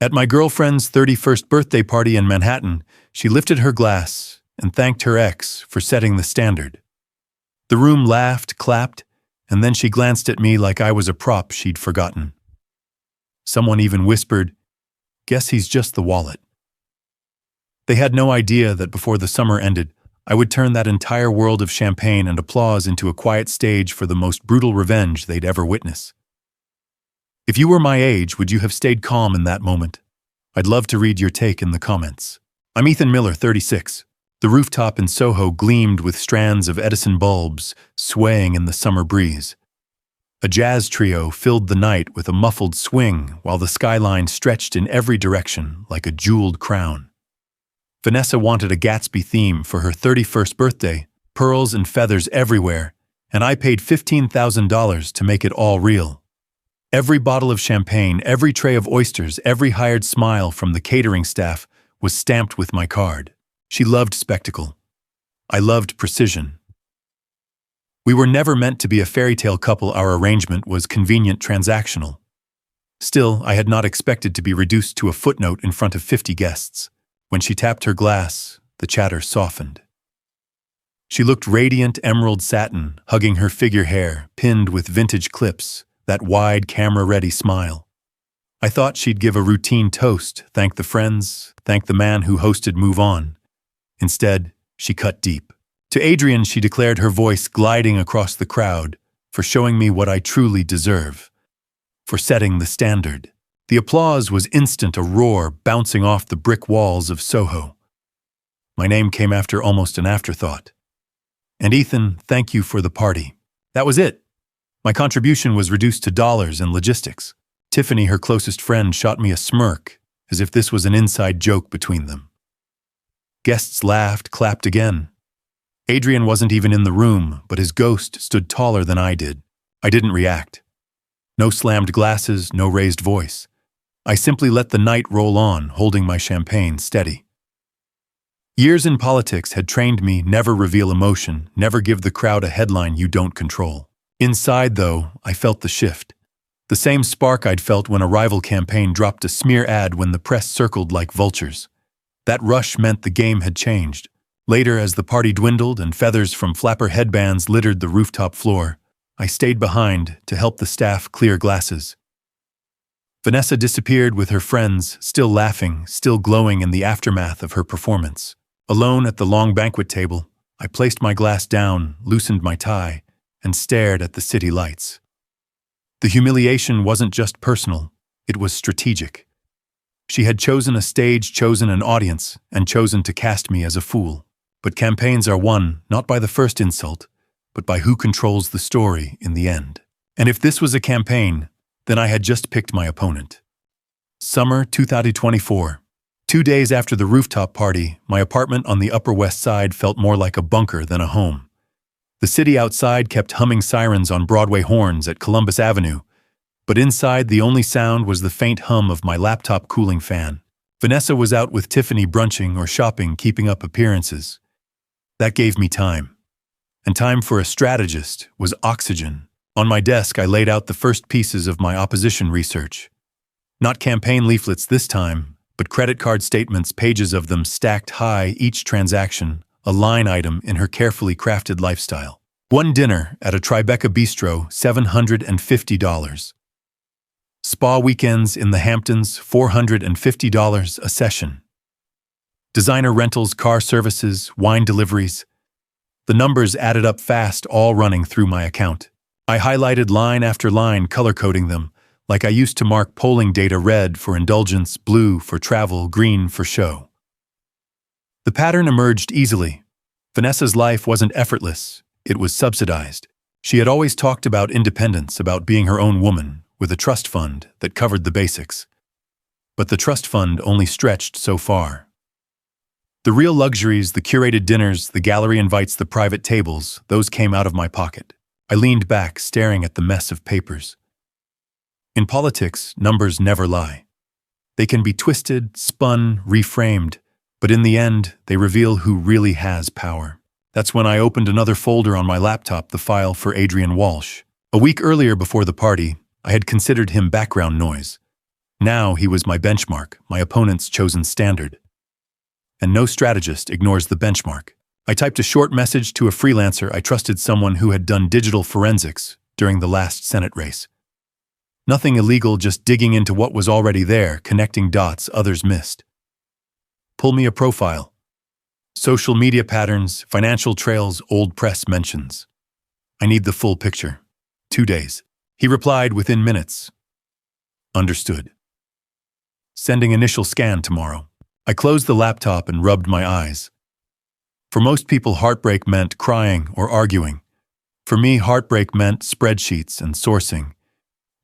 At my girlfriend's 31st birthday party in Manhattan, she lifted her glass and thanked her ex for setting the standard. The room laughed, clapped, and then she glanced at me like I was a prop she'd forgotten. Someone even whispered, "Guess he's just the wallet." They had no idea that before the summer ended, I would turn that entire world of champagne and applause into a quiet stage for the most brutal revenge they'd ever witness. If you were my age, would you have stayed calm in that moment? I'd love to read your take in the comments. I'm Ethan Miller, 36. The rooftop in Soho gleamed with strands of Edison bulbs swaying in the summer breeze. A jazz trio filled the night with a muffled swing while the skyline stretched in every direction like a jeweled crown. Vanessa wanted a Gatsby theme for her 31st birthday, pearls and feathers everywhere, and I paid $15,000 to make it all real. Every bottle of champagne, every tray of oysters, every hired smile from the catering staff was stamped with my card. She loved spectacle. I loved precision. We were never meant to be a fairy tale couple. Our arrangement was convenient transactional. Still, I had not expected to be reduced to a footnote in front of 50 guests. When she tapped her glass, the chatter softened. She looked radiant emerald satin, hugging her figure hair, pinned with vintage clips, that wide, camera-ready smile. I thought she'd give a routine toast, thank the friends, thank the man who hosted Move On. Instead, she cut deep. To Adrian, she declared, her voice gliding across the crowd, for showing me what I truly deserve, for setting the standard. The applause was instant, a roar bouncing off the brick walls of Soho. My name came after almost an afterthought. And Ethan, thank you for the party. That was it. My contribution was reduced to dollars and logistics. Tiffany, her closest friend, shot me a smirk, as if this was an inside joke between them. Guests laughed, clapped again. Adrian wasn't even in the room, but his ghost stood taller than I did. I didn't react. No slammed glasses, no raised voice. I simply let the night roll on, holding my champagne steady. Years in politics had trained me never reveal emotion, never give the crowd a headline you don't control. Inside, though, I felt the shift. The same spark I'd felt when a rival campaign dropped a smear ad when the press circled like vultures. That rush meant the game had changed. Later, as the party dwindled and feathers from flapper headbands littered the rooftop floor, I stayed behind to help the staff clear glasses. Vanessa disappeared with her friends, still laughing, still glowing in the aftermath of her performance. Alone at the long banquet table, I placed my glass down, loosened my tie, and stared at the city lights. The humiliation wasn't just personal, it was strategic. She had chosen a stage, chosen an audience, and chosen to cast me as a fool. But campaigns are won not by the first insult, but by who controls the story in the end. And if this was a campaign, then I had just picked my opponent. Summer 2024. 2 days after the rooftop party, my apartment on the Upper West Side felt more like a bunker than a home. The city outside kept humming sirens on Broadway horns at Columbus Avenue, but inside the only sound was the faint hum of my laptop cooling fan. Vanessa was out with Tiffany brunching or shopping, keeping up appearances. That gave me time. And time for a strategist was oxygen. On my desk, I laid out the first pieces of my opposition research. Not campaign leaflets this time, but credit card statements, pages of them stacked high, each transaction a line item in her carefully crafted lifestyle. One dinner at a Tribeca bistro, $750. Spa weekends in the Hamptons, $450 a session. Designer rentals, car services, wine deliveries. The numbers added up fast, all running through my account. I highlighted line after line, color-coding them, like I used to mark polling data: red for indulgence, blue for travel, green for show. The pattern emerged easily. Vanessa's life wasn't effortless, it was subsidized. She had always talked about independence, about being her own woman, with a trust fund that covered the basics. But the trust fund only stretched so far. The real luxuries, the curated dinners, the gallery invites, the private tables, those came out of my pocket. I leaned back, staring at the mess of papers. In politics, numbers never lie. They can be twisted, spun, reframed, but in the end, they reveal who really has power. That's when I opened another folder on my laptop, the file for Adrian Walsh. A week earlier, before the party, I had considered him background noise. Now he was my benchmark, my opponent's chosen standard. And no strategist ignores the benchmark. I typed a short message to a freelancer I trusted, someone who had done digital forensics during the last Senate race. Nothing illegal, just digging into what was already there, connecting dots others missed. Pull me a profile. Social media patterns, financial trails, old press mentions. I need the full picture. 2 days. He replied within minutes. Understood. Sending initial scan tomorrow. I closed the laptop and rubbed my eyes. For most people, heartbreak meant crying or arguing. For me, heartbreak meant spreadsheets and sourcing.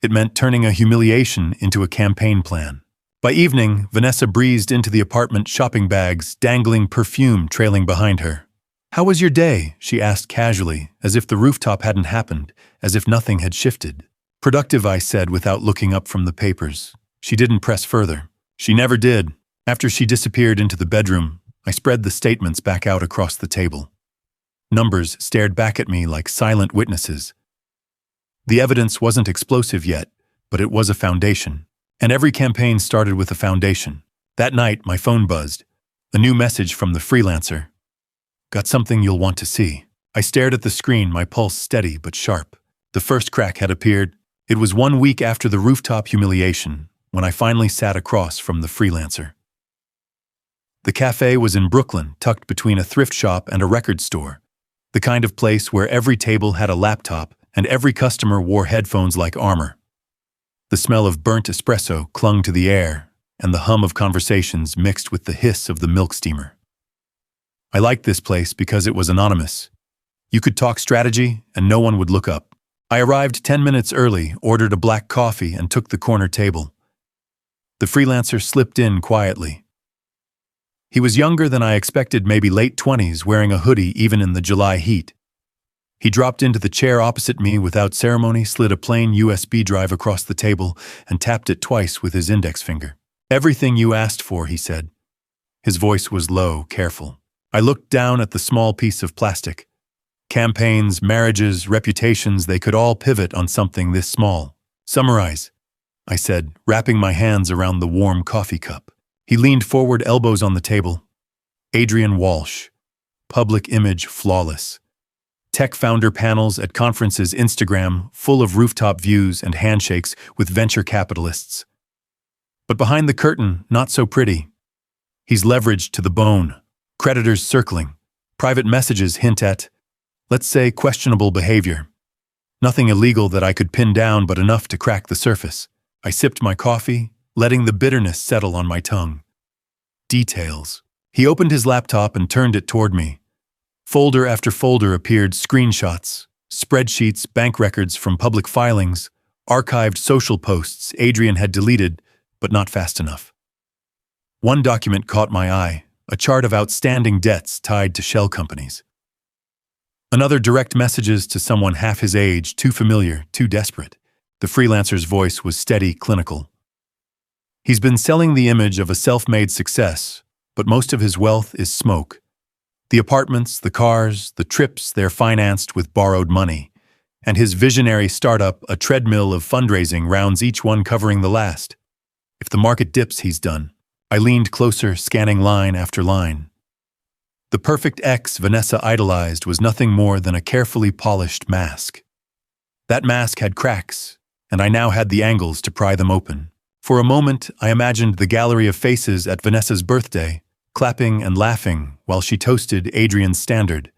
It meant turning a humiliation into a campaign plan. By evening, Vanessa breezed into the apartment, shopping bags, dangling perfume trailing behind her. "How was your day?" she asked casually, as if the rooftop hadn't happened, as if nothing had shifted. "Productive," I said without looking up from the papers. She didn't press further. She never did. After she disappeared into the bedroom, I spread the statements back out across the table. Numbers stared back at me like silent witnesses. The evidence wasn't explosive yet, but it was a foundation. And every campaign started with a foundation. That night, my phone buzzed. A new message from the freelancer. "Got something you'll want to see." I stared at the screen, my pulse steady but sharp. The first crack had appeared. It was 1 week after the rooftop humiliation, when I finally sat across from the freelancer. The cafe was in Brooklyn, tucked between a thrift shop and a record store. The kind of place where every table had a laptop and every customer wore headphones like armor. The smell of burnt espresso clung to the air, and the hum of conversations mixed with the hiss of the milk steamer. I liked this place because it was anonymous. You could talk strategy, and no one would look up. I arrived 10 minutes early, ordered a black coffee, and took the corner table. The freelancer slipped in quietly. He was younger than I expected, maybe late 20s, wearing a hoodie even in the July heat. He dropped into the chair opposite me without ceremony, slid a plain USB drive across the table, and tapped it twice with his index finger. "Everything you asked for," he said. His voice was low, careful. I looked down at the small piece of plastic. Campaigns, marriages, reputations, they could all pivot on something this small. "Summarize," I said, wrapping my hands around the warm coffee cup. He leaned forward, elbows on the table. Adrian Walsh. Public image flawless. Tech founder panels at conferences, Instagram, full of rooftop views and handshakes with venture capitalists. But behind the curtain, not so pretty. He's leveraged to the bone. Creditors circling. Private messages hint at, let's say, questionable behavior. Nothing illegal that I could pin down, but enough to crack the surface. I sipped my coffee, letting the bitterness settle on my tongue. Details. He opened his laptop and turned it toward me. Folder after folder appeared, screenshots, spreadsheets, bank records from public filings, archived social posts Adrian had deleted, but not fast enough. One document caught my eye, a chart of outstanding debts tied to shell companies. Another, direct messages to someone half his age, too familiar, too desperate. The freelancer's voice was steady, clinical. He's been selling the image of a self-made success, but most of his wealth is smoke. The apartments, the cars, the trips, they're financed with borrowed money. And his visionary startup, a treadmill of fundraising rounds, each one covering the last. If the market dips, he's done. I leaned closer, scanning line after line. The perfect ex Vanessa idolized was nothing more than a carefully polished mask. That mask had cracks, and I now had the angles to pry them open. For a moment, I imagined the gallery of faces at Vanessa's birthday, clapping and laughing while she toasted Adrian's standard.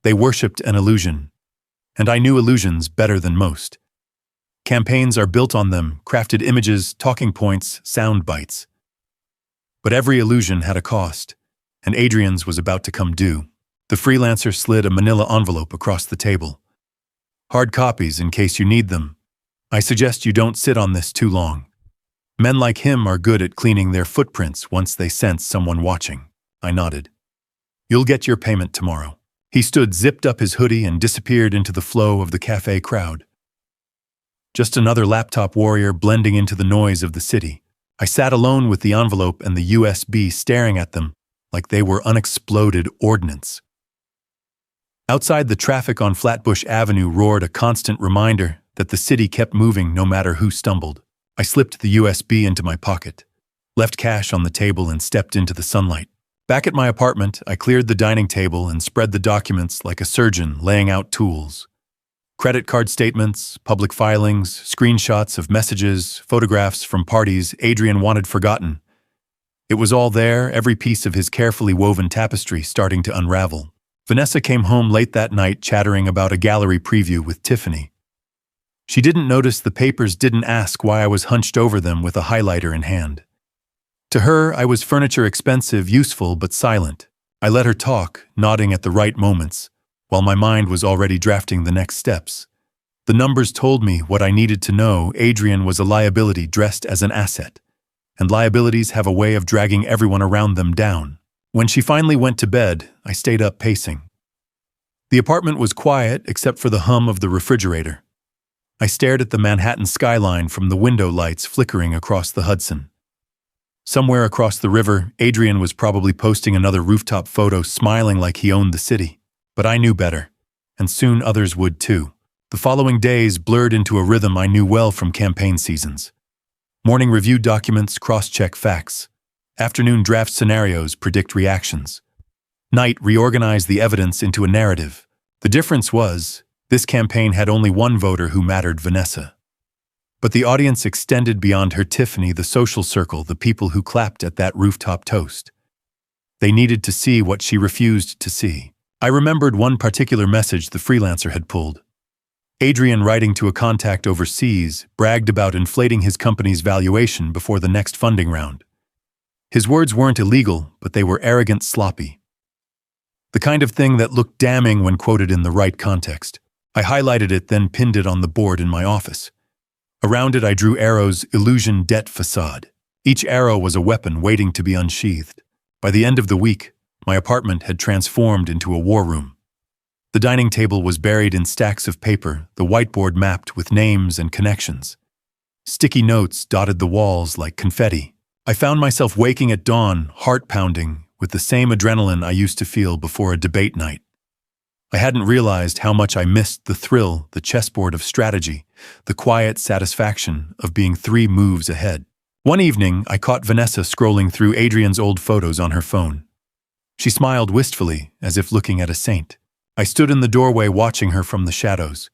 They worshipped an illusion, and I knew illusions better than most. Campaigns are built on them, crafted images, talking points, sound bites. But every illusion had a cost, and Adrian's was about to come due. The freelancer slid a manila envelope across the table. "Hard copies in case you need them. I suggest you don't sit on this too long. Men like him are good at cleaning their footprints once they sense someone watching." I nodded. "You'll get your payment tomorrow." He stood, zipped up his hoodie, and disappeared into the flow of the cafe crowd. Just another laptop warrior blending into the noise of the city. I sat alone with the envelope and the USB, staring at them like they were unexploded ordnance. Outside, the traffic on Flatbush Avenue roared, a constant reminder that the city kept moving no matter who stumbled. I slipped the USB into my pocket, left cash on the table, and stepped into the sunlight. Back at my apartment, I cleared the dining table and spread the documents like a surgeon laying out tools. Credit card statements, public filings, screenshots of messages, photographs from parties Adrian wanted forgotten. It was all there, every piece of his carefully woven tapestry starting to unravel. Vanessa came home late that night chattering about a gallery preview with Tiffany. She didn't notice the papers, didn't ask why I was hunched over them with a highlighter in hand. To her, I was furniture, expensive, useful, but silent. I let her talk, nodding at the right moments, while my mind was already drafting the next steps. The numbers told me what I needed to know. Adrian was a liability dressed as an asset, and liabilities have a way of dragging everyone around them down. When she finally went to bed, I stayed up pacing. The apartment was quiet except for the hum of the refrigerator. I stared at the Manhattan skyline from the window lights flickering across the Hudson. Somewhere across the river, Adrian was probably posting another rooftop photo, smiling like he owned the city. But I knew better, and soon others would too. The following days blurred into a rhythm I knew well from campaign seasons. Morning review documents, cross-check facts. Afternoon draft scenarios, predict reactions. Night reorganize the evidence into a narrative. The difference was, this campaign had only one voter who mattered, Vanessa. But the audience extended beyond her, Tiffany, the social circle, the people who clapped at that rooftop toast. They needed to see what she refused to see. I remembered one particular message the freelancer had pulled. Adrian, writing to a contact overseas, bragged about inflating his company's valuation before the next funding round. His words weren't illegal, but they were arrogant, sloppy. The kind of thing that looked damning when quoted in the right context. I highlighted it, then pinned it on the board in my office. Around it I drew arrows, illusion, debt, facade. Each arrow was a weapon waiting to be unsheathed. By the end of the week, my apartment had transformed into a war room. The dining table was buried in stacks of paper, the whiteboard mapped with names and connections. Sticky notes dotted the walls like confetti. I found myself waking at dawn, heart pounding, with the same adrenaline I used to feel before a debate night. I hadn't realized how much I missed the thrill, the chessboard of strategy, the quiet satisfaction of being 3 moves ahead. One evening, I caught Vanessa scrolling through Adrian's old photos on her phone. She smiled wistfully, as if looking at a saint. I stood in the doorway watching her from the shadows.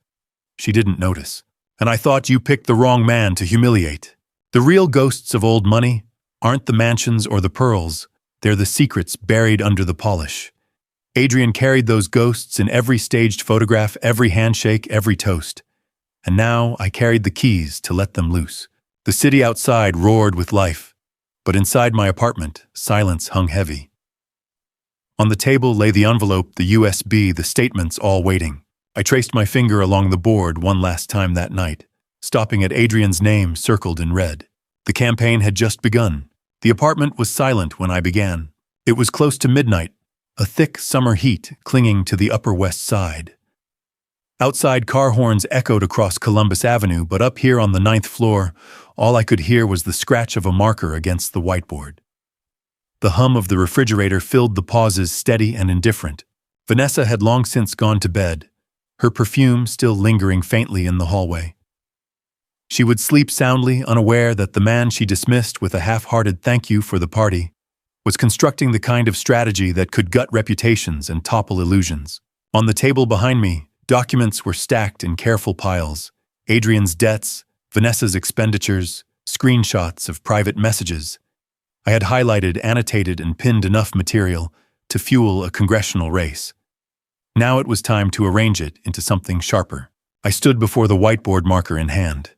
She didn't notice. And I thought, you picked the wrong man to humiliate. The real ghosts of old money aren't the mansions or the pearls. They're the secrets buried under the polish. Adrian carried those ghosts in every staged photograph, every handshake, every toast. And now I carried the keys to let them loose. The city outside roared with life, but inside my apartment, silence hung heavy. On the table lay the envelope, the USB, the statements, all waiting. I traced my finger along the board one last time that night, stopping at Adrian's name circled in red. The campaign had just begun. The apartment was silent when I began. It was close to midnight, a thick summer heat clinging to the Upper West Side. Outside, car horns echoed across Columbus Avenue, but up here on the 9th floor, all I could hear was the scratch of a marker against the whiteboard. The hum of the refrigerator filled the pauses, steady and indifferent. Vanessa had long since gone to bed, her perfume still lingering faintly in the hallway. She would sleep soundly, unaware that the man she dismissed with a half-hearted thank you for the party was constructing the kind of strategy that could gut reputations and topple illusions. On the table behind me, documents were stacked in careful piles. Adrian's debts, Vanessa's expenditures, screenshots of private messages. I had highlighted, annotated, and pinned enough material to fuel a congressional race. Now it was time to arrange it into something sharper. I stood before the whiteboard, marker in hand.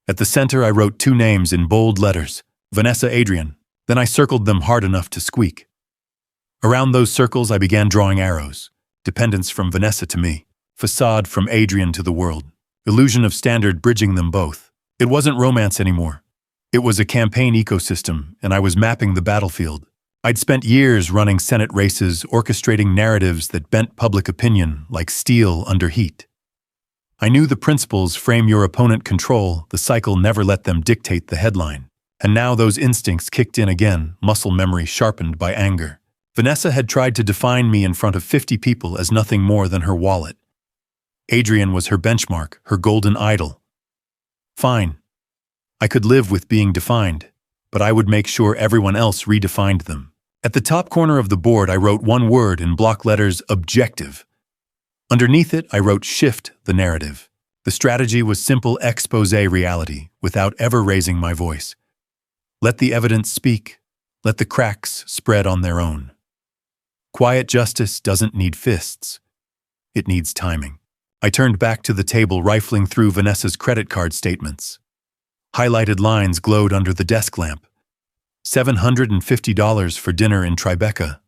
At the center, I wrote 2 names in bold letters, Vanessa, Adrian. Then I circled them hard enough to squeak. Around those circles, I began drawing arrows. Dependence from Vanessa to me. Facade from Adrian to the world. Illusion of standard bridging them both. It wasn't romance anymore. It was a campaign ecosystem, and I was mapping the battlefield. I'd spent years running Senate races, orchestrating narratives that bent public opinion like steel under heat. I knew the principles: frame your opponent, control the cycle, never let them dictate the headline. And now those instincts kicked in again, muscle memory sharpened by anger. Vanessa had tried to define me in front of 50 people as nothing more than her wallet. Adrian was her benchmark, her golden idol. Fine. I could live with being defined, but I would make sure everyone else redefined them. At the top corner of the board, I wrote one word in block letters: objective. Underneath it, I wrote shift the narrative. The strategy was simple exposé reality, without ever raising my voice. Let the evidence speak. Let the cracks spread on their own. Quiet justice doesn't need fists. It needs timing. I turned back to the table, rifling through Vanessa's credit card statements. Highlighted lines glowed under the desk lamp. $750 for dinner in Tribeca.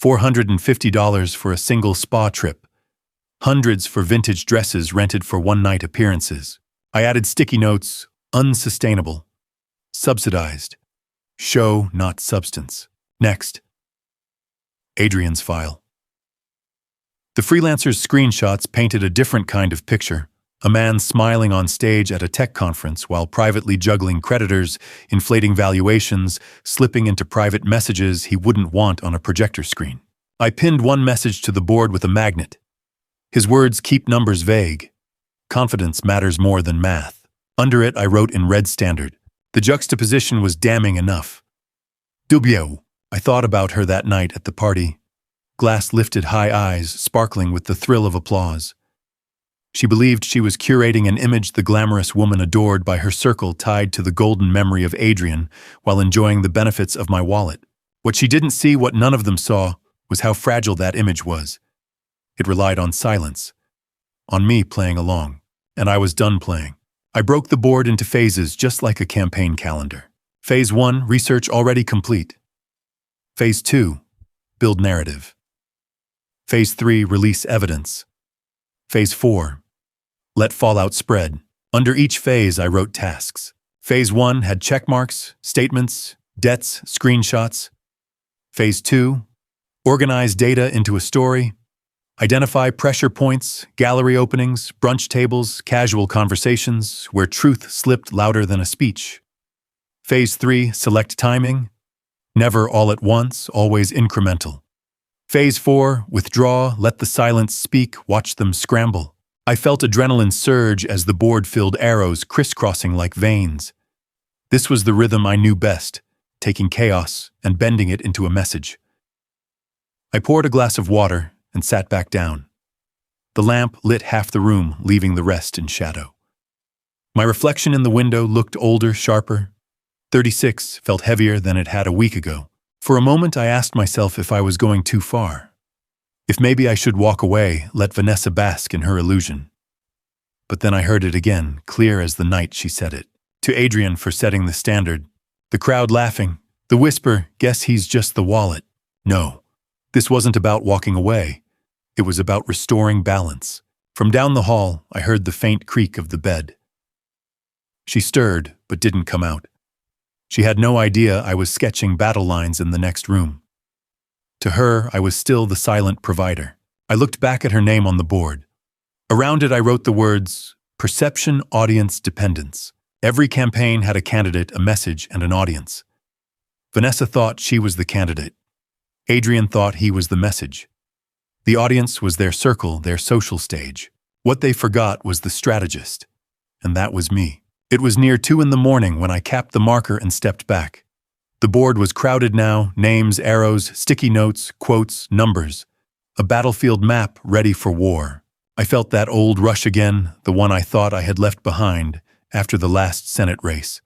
$450 for a single spa trip. Hundreds for vintage dresses rented for one-night appearances. I added sticky notes: unsustainable, subsidized, show, not substance. Next. Adrian's file. The freelancer's screenshots painted a different kind of picture. A man smiling on stage at a tech conference while privately juggling creditors, inflating valuations, slipping into private messages he wouldn't want on a projector screen. I pinned one message to the board with a magnet. His words: keep numbers vague. Confidence matters more than math. Under it, I wrote in red standard. The juxtaposition was damning enough. Dubio. I thought about her that night at the party. Glass lifted high eyes, sparkling with the thrill of applause. She believed she was curating an image, the glamorous woman adored by her circle, tied to the golden memory of Adrian, while enjoying the benefits of my wallet. What she didn't see, what none of them saw, was how fragile that image was. It relied on silence, on me playing along, and I was done playing. I broke the board into phases, just like a campaign calendar. Phase 1, research already complete. Phase 2, build narrative. Phase 3, release evidence. Phase 4, let fallout spread. Under each phase, I wrote tasks. Phase 1 had checkmarks, statements, debts, screenshots. Phase 2, organize data into a story. Identify pressure points, gallery openings, brunch tables, casual conversations where truth slipped louder than a speech. Phase 3, select timing. Never all at once, always incremental. Phase 4, withdraw, let the silence speak, watch them scramble. I felt adrenaline surge as the board filled arrows crisscrossing like veins. This was the rhythm I knew best, taking chaos and bending it into a message. I poured a glass of water and sat back down. The lamp lit half the room, leaving the rest in shadow. My reflection in the window looked older, sharper. 36 felt heavier than it had a week ago. For a moment, I asked myself if I was going too far. If maybe I should walk away, let Vanessa bask in her illusion. But then I heard it again, clear as the night she said it. To Adrian for setting the standard. The crowd laughing. The whisper, guess he's just the wallet. No, this wasn't about walking away. It was about restoring balance. From down the hall, I heard the faint creak of the bed. She stirred, but didn't come out. She had no idea I was sketching battle lines in the next room. To her, I was still the silent provider. I looked back at her name on the board. Around it, I wrote the words, perception, audience, dependence. Every campaign had a candidate, a message, and an audience. Vanessa thought she was the candidate. Adrian thought he was the message. The audience was their circle, their social stage. What they forgot was the strategist. And that was me. It was near 2 a.m. when I capped the marker and stepped back. The board was crowded now, names, arrows, sticky notes, quotes, numbers. A battlefield map ready for war. I felt that old rush again, the one I thought I had left behind after the last Senate race.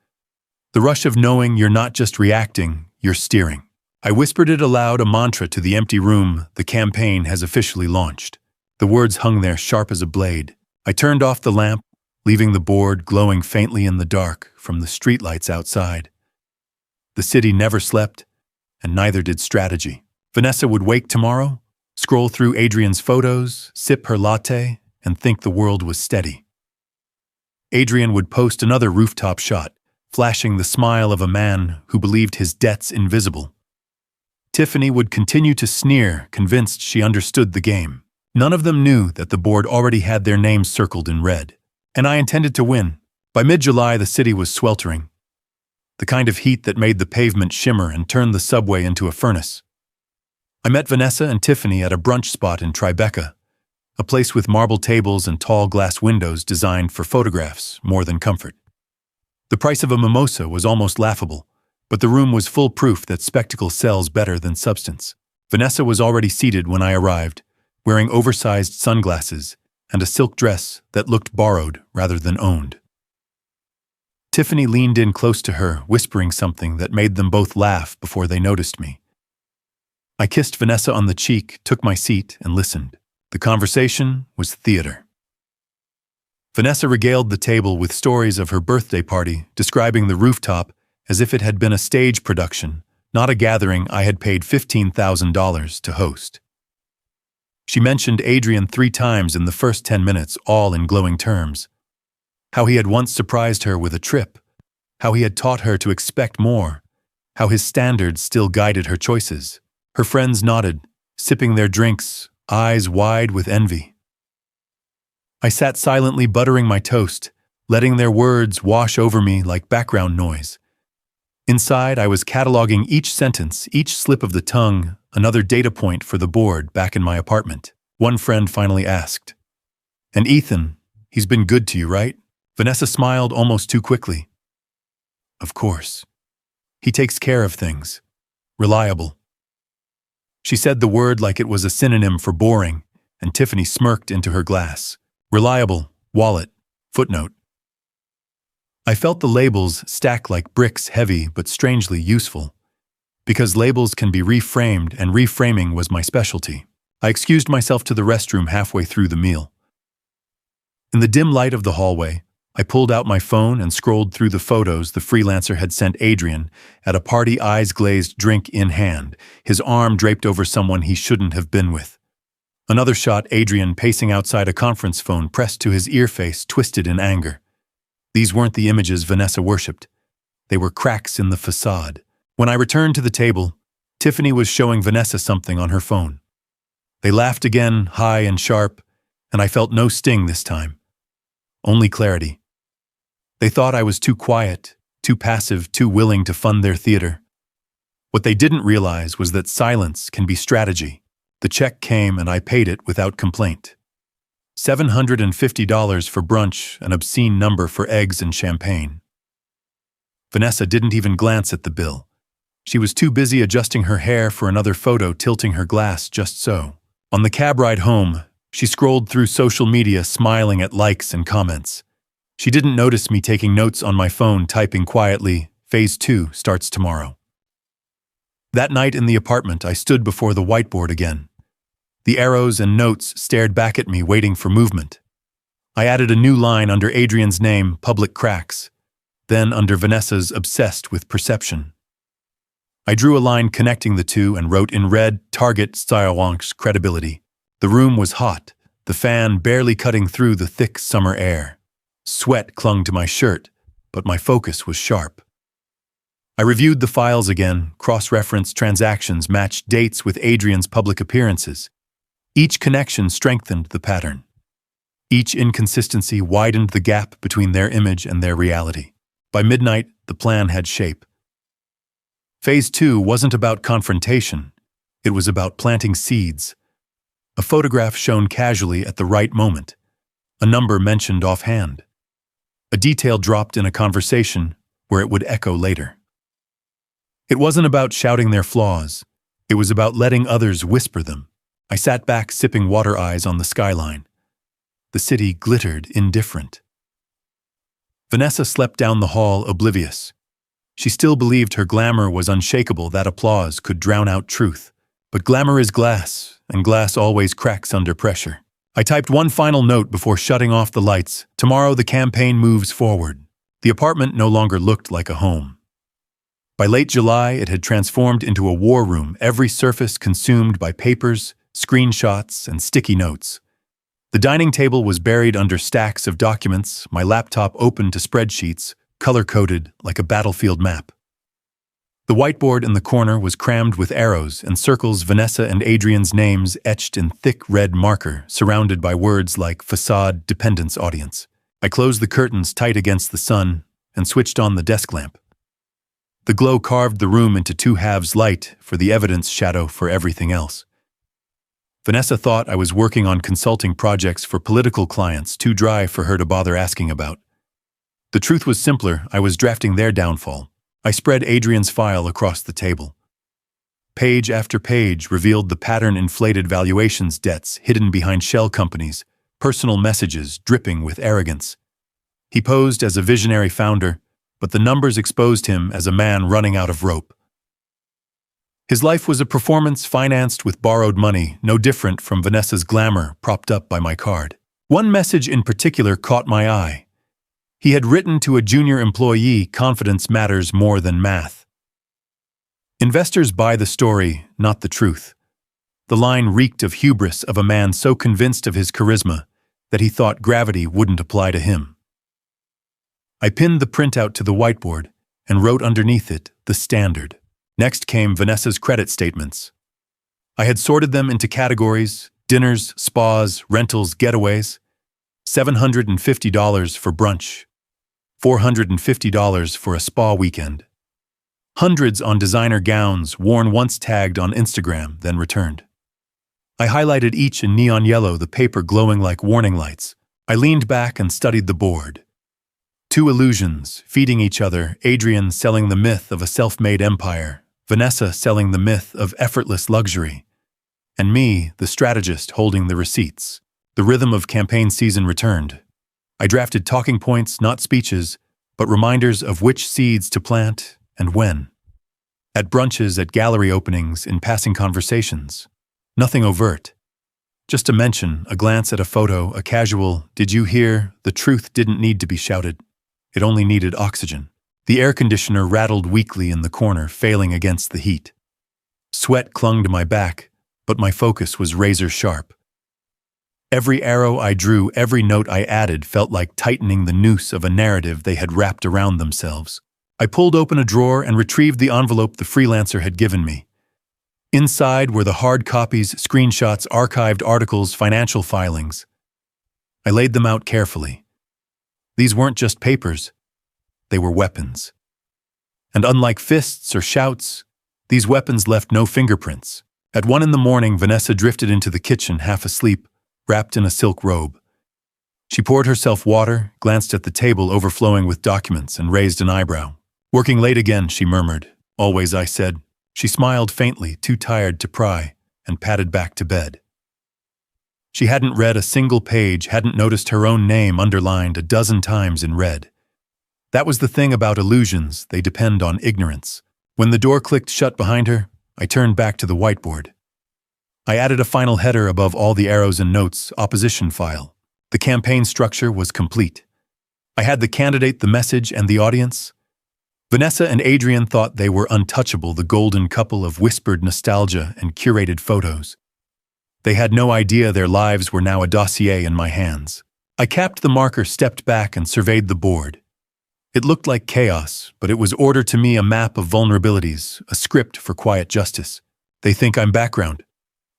The rush of knowing you're not just reacting, you're steering. I whispered it aloud, a mantra to the empty room. The campaign has officially launched. The words hung there sharp as a blade. I turned off the lamp, leaving the board glowing faintly in the dark from the streetlights outside. The city never slept, and neither did strategy. Vanessa would wake tomorrow, scroll through Adrian's photos, sip her latte, and think the world was steady. Adrian would post another rooftop shot, flashing the smile of a man who believed his debts invisible. Tiffany would continue to sneer, convinced she understood the game. None of them knew that the board already had their names circled in red. And I intended to win. By mid-July, the city was sweltering. The kind of heat that made the pavement shimmer and turned the subway into a furnace. I met Vanessa and Tiffany at a brunch spot in Tribeca, a place with marble tables and tall glass windows designed for photographs more than comfort. The price of a mimosa was almost laughable, but the room was full proof that spectacle sells better than substance. Vanessa was already seated when I arrived, wearing oversized sunglasses and a silk dress that looked borrowed rather than owned. Tiffany leaned in close to her, whispering something that made them both laugh before they noticed me. I kissed Vanessa on the cheek, took my seat, and listened. The conversation was theater. Vanessa regaled the table with stories of her birthday party, describing the rooftop as if it had been a stage production, not a gathering I had paid $15,000 to host. She mentioned Adrian 3 times in the first 10 minutes, all in glowing terms. How he had once surprised her with a trip, how he had taught her to expect more, how his standards still guided her choices. Her friends nodded, sipping their drinks, eyes wide with envy. I sat silently buttering my toast, letting their words wash over me like background noise. Inside, I was cataloging each sentence, each slip of the tongue, another data point for the board back in my apartment. One friend finally asked, "And Ethan, he's been good to you, right?" Vanessa smiled almost too quickly. "Of course. He takes care of things. Reliable." She said the word like it was a synonym for boring, and Tiffany smirked into her glass. Reliable, wallet, footnote. I felt the labels stack like bricks, heavy but strangely useful. Because labels can be reframed, and reframing was my specialty. I excused myself to the restroom halfway through the meal. In the dim light of the hallway, I pulled out my phone and scrolled through the photos the freelancer had sent Adrian at a party, eyes glazed, drink in hand, his arm draped over someone he shouldn't have been with. Another shot, Adrian pacing outside a conference phone pressed to his ear, face twisted in anger. These weren't the images Vanessa worshipped. They were cracks in the facade. When I returned to the table, Tiffany was showing Vanessa something on her phone. They laughed again, high and sharp, and I felt no sting this time. Only clarity. They thought I was too quiet, too passive, too willing to fund their theater. What they didn't realize was that silence can be strategy. The check came and I paid it without complaint. $750 for brunch, an obscene number for eggs and champagne. Vanessa didn't even glance at the bill. She was too busy adjusting her hair for another photo, tilting her glass just so. On the cab ride home, she scrolled through social media, smiling at likes and comments. She didn't notice me taking notes on my phone, typing quietly, "Phase 2 starts tomorrow." That night in the apartment, I stood before the whiteboard again. The arrows and notes stared back at me, waiting for movement. I added a new line under Adrian's name, "Public Cracks," then under Vanessa's, "Obsessed with Perception." I drew a line connecting the two and wrote in red, "Target Stylewank's credibility." The room was hot, the fan barely cutting through the thick summer air. Sweat clung to my shirt, but my focus was sharp. I reviewed the files again, cross-referenced transactions, matched dates with Adrian's public appearances. Each connection strengthened the pattern. Each inconsistency widened the gap between their image and their reality. By midnight, the plan had shape. Phase 2 wasn't about confrontation. It was about planting seeds. A photograph shown casually at the right moment. A number mentioned offhand. A detail dropped in a conversation where it would echo later. It wasn't about shouting their flaws. It was about letting others whisper them. I sat back, sipping water, eyes on the skyline. The city glittered, indifferent. Vanessa slept down the hall, oblivious. She still believed her glamour was unshakable, that applause could drown out truth. But glamour is glass, and glass always cracks under pressure. I typed one final note before shutting off the lights. Tomorrow the campaign moves forward. The apartment no longer looked like a home. By late July, it had transformed into a war room, every surface consumed by papers, screenshots, and sticky notes. The dining table was buried under stacks of documents, my laptop open to spreadsheets, color-coded like a battlefield map. The whiteboard in the corner was crammed with arrows and circles, Vanessa and Adrian's names etched in thick red marker, surrounded by words like facade, dependence, audience. I closed the curtains tight against the sun and switched on the desk lamp. The glow carved the room into two halves, light for the evidence, shadow for everything else. Vanessa thought I was working on consulting projects for political clients, too dry for her to bother asking about. The truth was simpler. I was drafting their downfall. I spread Adrian's file across the table. Page after page revealed the pattern-inflated valuations debts hidden behind shell companies, personal messages dripping with arrogance. He posed as a visionary founder, but the numbers exposed him as a man running out of rope. His life was a performance financed with borrowed money, no different from Vanessa's glamour propped up by my card. One message in particular caught my eye. He had written to a junior employee, "Confidence matters more than math." Investors buy the story, not the truth. The line reeked of hubris of a man so convinced of his charisma that he thought gravity wouldn't apply to him. I pinned the printout to the whiteboard and wrote underneath it, "The Standard." Next came Vanessa's credit statements. I had sorted them into categories: dinners, spas, rentals, getaways. $750 for brunch. $450 for a spa weekend. Hundreds on designer gowns worn once tagged on Instagram, then returned. I highlighted each in neon yellow, the paper glowing like warning lights. I leaned back and studied the board. Two illusions, feeding each other, Adrian selling the myth of a self-made empire, Vanessa selling the myth of effortless luxury, and me, the strategist, holding the receipts. The rhythm of campaign season returned. I drafted talking points, not speeches, but reminders of which seeds to plant and when. At brunches, at gallery openings, in passing conversations. Nothing overt. Just a mention, a glance at a photo, a casual, "Did you hear?" The truth didn't need to be shouted. It only needed oxygen. The air conditioner rattled weakly in the corner, failing against the heat. Sweat clung to my back, but my focus was razor sharp. Every arrow I drew, every note I added felt like tightening the noose of a narrative they had wrapped around themselves. I pulled open a drawer and retrieved the envelope the freelancer had given me. Inside were the hard copies, screenshots, archived articles, financial filings. I laid them out carefully. These weren't just papers. They were weapons. And unlike fists or shouts, these weapons left no fingerprints. At 1 a.m, Vanessa drifted into the kitchen, half asleep, wrapped in a silk robe. She poured herself water, glanced at the table overflowing with documents, and raised an eyebrow. "Working late again," she murmured. "Always," I said. She smiled faintly, too tired to pry, and padded back to bed. She hadn't read a single page, hadn't noticed her own name underlined a dozen times in red. That was the thing about illusions, they depend on ignorance. When the door clicked shut behind her, I turned back to the whiteboard. I added a final header above all the arrows and notes, "Opposition file." The campaign structure was complete. I had the candidate, the message, and the audience. Vanessa and Adrian thought they were untouchable, the golden couple of whispered nostalgia and curated photos. They had no idea their lives were now a dossier in my hands. I capped the marker, stepped back, and surveyed the board. It looked like chaos, but it was order to me, a map of vulnerabilities, a script for quiet justice. "They think I'm background,"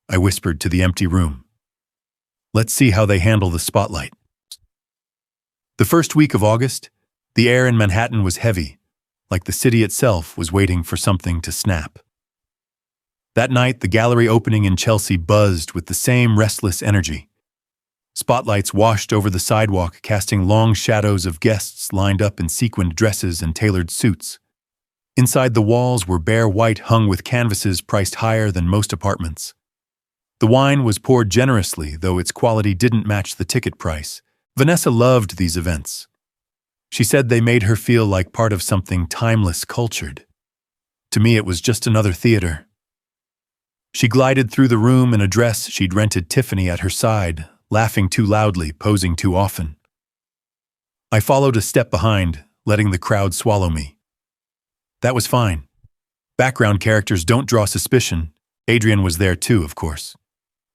I whispered to the empty room. "Let's see how they handle the spotlight." The first week of August, the air in Manhattan was heavy, like the city itself was waiting for something to snap. That night, the gallery opening in Chelsea buzzed with the same restless energy. Spotlights washed over the sidewalk, casting long shadows of guests lined up in sequined dresses and tailored suits. Inside, the walls were bare white, hung with canvases priced higher than most apartments. The wine was poured generously, though its quality didn't match the ticket price. Vanessa loved these events. She said they made her feel like part of something timeless, cultured. To me, it was just another theater. She glided through the room in a dress she'd rented, Tiffany at her side, laughing too loudly, posing too often. I followed a step behind, letting the crowd swallow me. That was fine. Background characters don't draw suspicion. Adrian was there too, of course.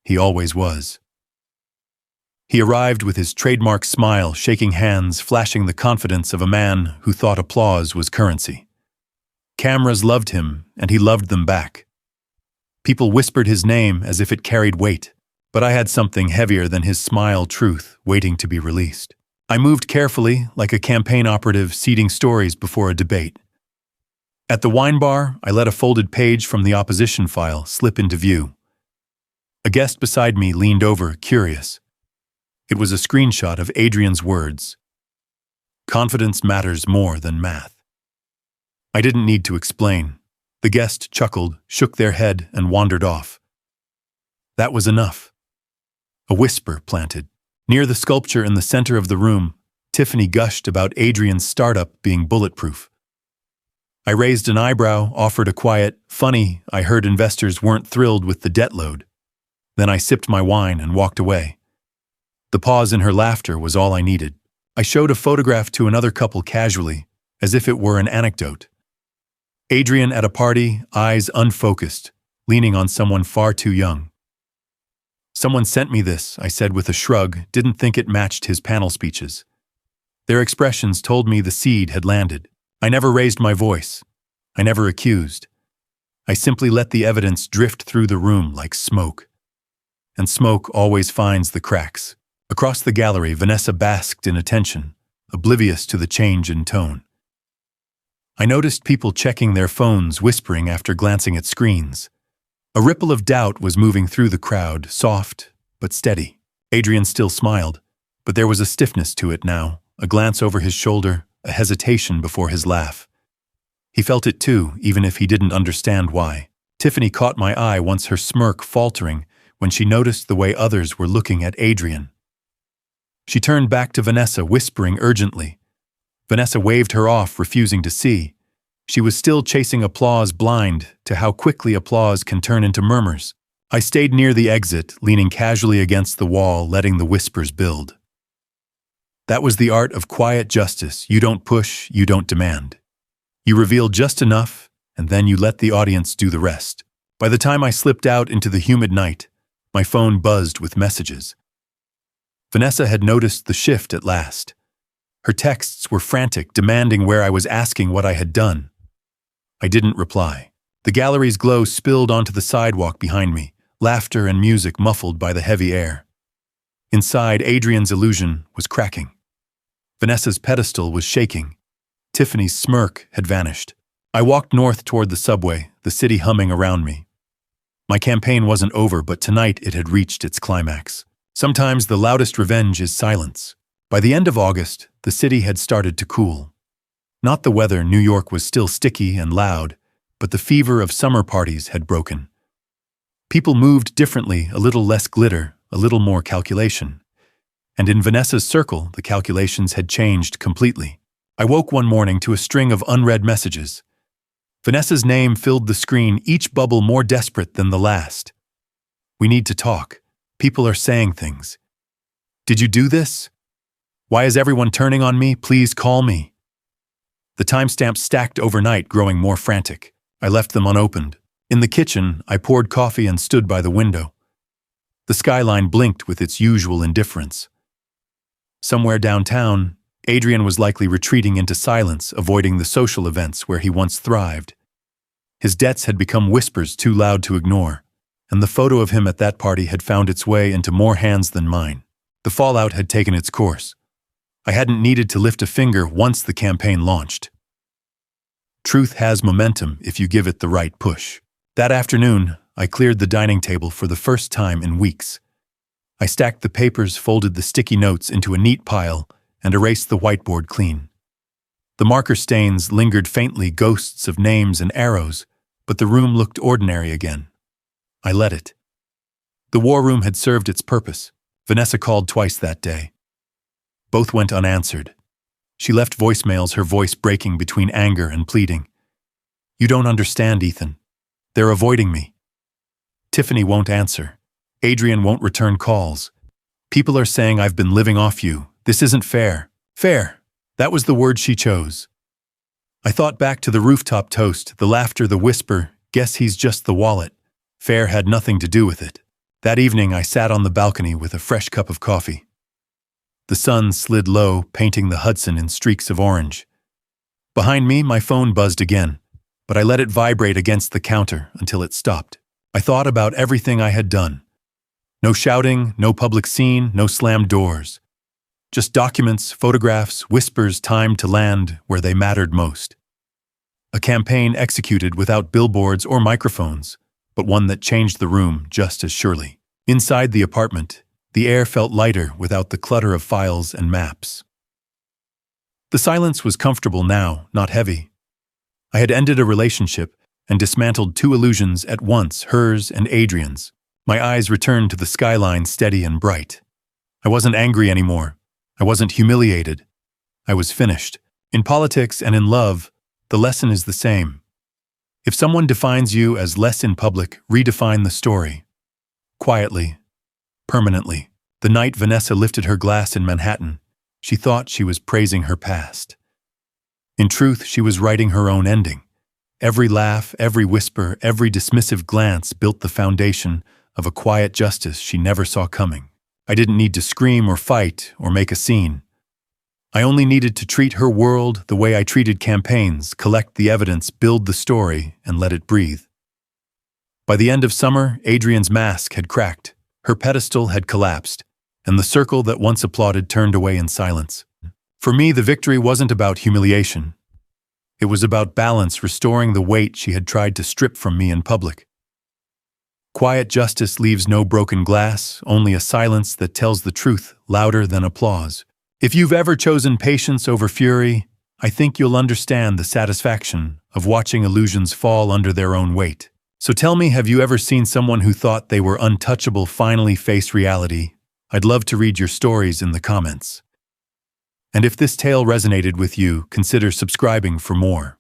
He always was. He arrived with his trademark smile, shaking hands, flashing the confidence of a man who thought applause was currency. Cameras loved him, and he loved them back. People whispered his name as if it carried weight, but I had something heavier than his smile, truth, waiting to be released. I moved carefully, like a campaign operative seeding stories before a debate. At the wine bar, I let a folded page from the opposition file slip into view. A guest beside me leaned over, curious. It was a screenshot of Adrian's words. Confidence matters more than math. I didn't need to explain. The guest chuckled, shook their head, and wandered off. That was enough. A whisper planted. Near the sculpture in the center of the room, Tiffany gushed about Adrian's startup being bulletproof. I raised an eyebrow, offered a quiet, "Funny, I heard investors weren't thrilled with the debt load." Then I sipped my wine and walked away. The pause in her laughter was all I needed. I showed a photograph to another couple casually, as if it were an anecdote. Adrian at a party, eyes unfocused, leaning on someone far too young. "Someone sent me this," I said with a shrug, didn't think it matched his panel speeches. Their expressions told me the seed had landed. I never raised my voice. I never accused. I simply let the evidence drift through the room like smoke. And smoke always finds the cracks. Across the gallery, Vanessa basked in attention, oblivious to the change in tone. I noticed people checking their phones, whispering after glancing at screens. A ripple of doubt was moving through the crowd, soft but steady. Adrian still smiled, but there was a stiffness to it now, a glance over his shoulder, a hesitation before his laugh. He felt it too, even if he didn't understand why. Tiffany caught my eye once, her smirk faltering when she noticed the way others were looking at Adrian. She turned back to Vanessa, whispering urgently. Vanessa waved her off, refusing to see. She was still chasing applause, blind to how quickly applause can turn into murmurs. I stayed near the exit, leaning casually against the wall, letting the whispers build. That was the art of quiet justice. You don't push, you don't demand. You reveal just enough, and then you let the audience do the rest. By the time I slipped out into the humid night, my phone buzzed with messages. Vanessa had noticed the shift at last. Her texts were frantic, demanding where I was, asking what I had done. I didn't reply. The gallery's glow spilled onto the sidewalk behind me, laughter and music muffled by the heavy air. Inside, Adrian's illusion was cracking. Vanessa's pedestal was shaking. Tiffany's smirk had vanished. I walked north toward the subway, the city humming around me. My campaign wasn't over, but tonight it had reached its climax. Sometimes the loudest revenge is silence. By the end of August, the city had started to cool. Not the weather, New York was still sticky and loud, but the fever of summer parties had broken. People moved differently, a little less glitter, a little more calculation. And in Vanessa's circle, the calculations had changed completely. I woke one morning to a string of unread messages. Vanessa's name filled the screen, each bubble more desperate than the last. "We need to talk. People are saying things. Did you do this? Why is everyone turning on me? Please call me." The timestamps stacked overnight, growing more frantic. I left them unopened. In the kitchen, I poured coffee and stood by the window. The skyline blinked with its usual indifference. Somewhere downtown, Adrian was likely retreating into silence, avoiding the social events where he once thrived. His debts had become whispers too loud to ignore, and the photo of him at that party had found its way into more hands than mine. The fallout had taken its course. I hadn't needed to lift a finger once the campaign launched. Truth has momentum if you give it the right push. That afternoon, I cleared the dining table for the first time in weeks. I stacked the papers, folded the sticky notes into a neat pile, and erased the whiteboard clean. The marker stains lingered faintly, ghosts of names and arrows, but the room looked ordinary again. I let it. The war room had served its purpose. Vanessa called twice that day. Both went unanswered. She left voicemails, her voice breaking between anger and pleading. "You don't understand, Ethan. They're avoiding me. Tiffany won't answer. Adrian won't return calls. People are saying I've been living off you. This isn't fair." Fair. That was the word she chose. I thought back to the rooftop toast, the laughter, the whisper, "Guess he's just the wallet." Fair had nothing to do with it. That evening I sat on the balcony with a fresh cup of coffee. The sun slid low, painting the Hudson in streaks of orange. Behind me, my phone buzzed again, but I let it vibrate against the counter until it stopped. I thought about everything I had done. No shouting, no public scene, no slammed doors. Just documents, photographs, whispers timed to land where they mattered most. A campaign executed without billboards or microphones, but one that changed the room just as surely. Inside the apartment, the air felt lighter without the clutter of files and maps. The silence was comfortable now, not heavy. I had ended a relationship and dismantled two illusions at once, hers and Adrian's. My eyes returned to the skyline, steady and bright. I wasn't angry anymore. I wasn't humiliated. I was finished. In politics and in love, the lesson is the same. If someone defines you as less in public, redefine the story. Quietly, permanently. The night Vanessa lifted her glass in Manhattan, she thought she was praising her past. In truth, she was writing her own ending. Every laugh, every whisper, every dismissive glance built the foundation of a quiet justice she never saw coming. I didn't need to scream or fight or make a scene. I only needed to treat her world the way I treated campaigns, collect the evidence, build the story, and let it breathe. By the end of summer, Adrian's mask had cracked, her pedestal had collapsed, and the circle that once applauded turned away in silence. For me, the victory wasn't about humiliation. It was about balance, restoring the weight she had tried to strip from me in public. Quiet justice leaves no broken glass, only a silence that tells the truth louder than applause. If you've ever chosen patience over fury, I think you'll understand the satisfaction of watching illusions fall under their own weight. So tell me, have you ever seen someone who thought they were untouchable finally face reality? I'd love to read your stories in the comments. And if this tale resonated with you, consider subscribing for more.